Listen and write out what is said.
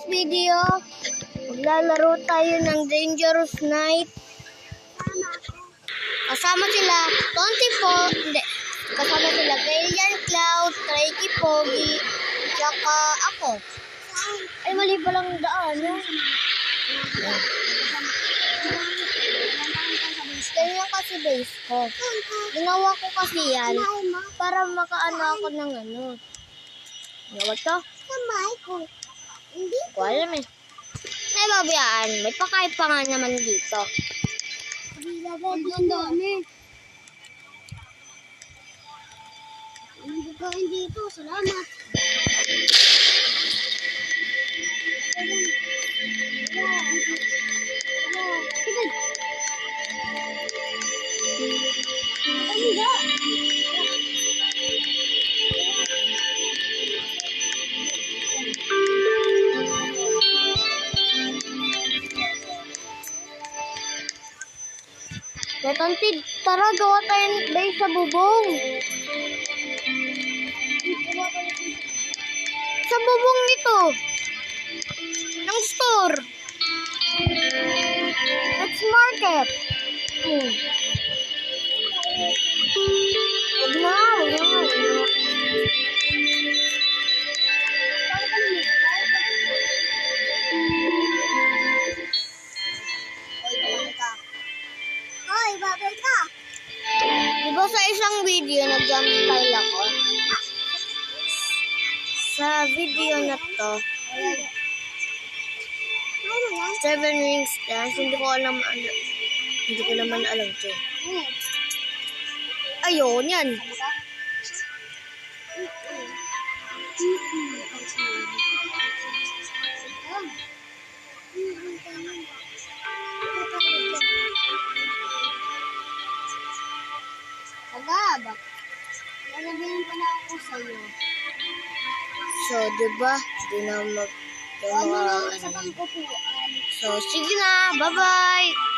today's video, maglalaro tayo ng Dangerous Night. Kasama sila, kasama sila Kaelian, Cloud, Tracy, Pogi, tsaka ako. Ay, mali palang daan. Ganyan kasi base ko. Ginawa ko kasi yan para makaano ako ng ano. Ginawa to? Hindi ko alam eh. Ay, babiyaan. May pakain pa nga naman dito. Ang dami. Hindi ko dito. Salamat. Betantid, tara gawa tayo base sa bubong. Sa bubong nito. Ng store. Let's market. Wag na. Hoy, babay ka. Diba sa isang video nag-jump style ako? Sa video na to, 7 rings dance, hindi ko naman alam ito. Ayun, yan. Agab. Lalagyan pala ako sa'yo. So, diba? Hindi na Ano na sa pangkupuan? So, sige na. Bye-bye!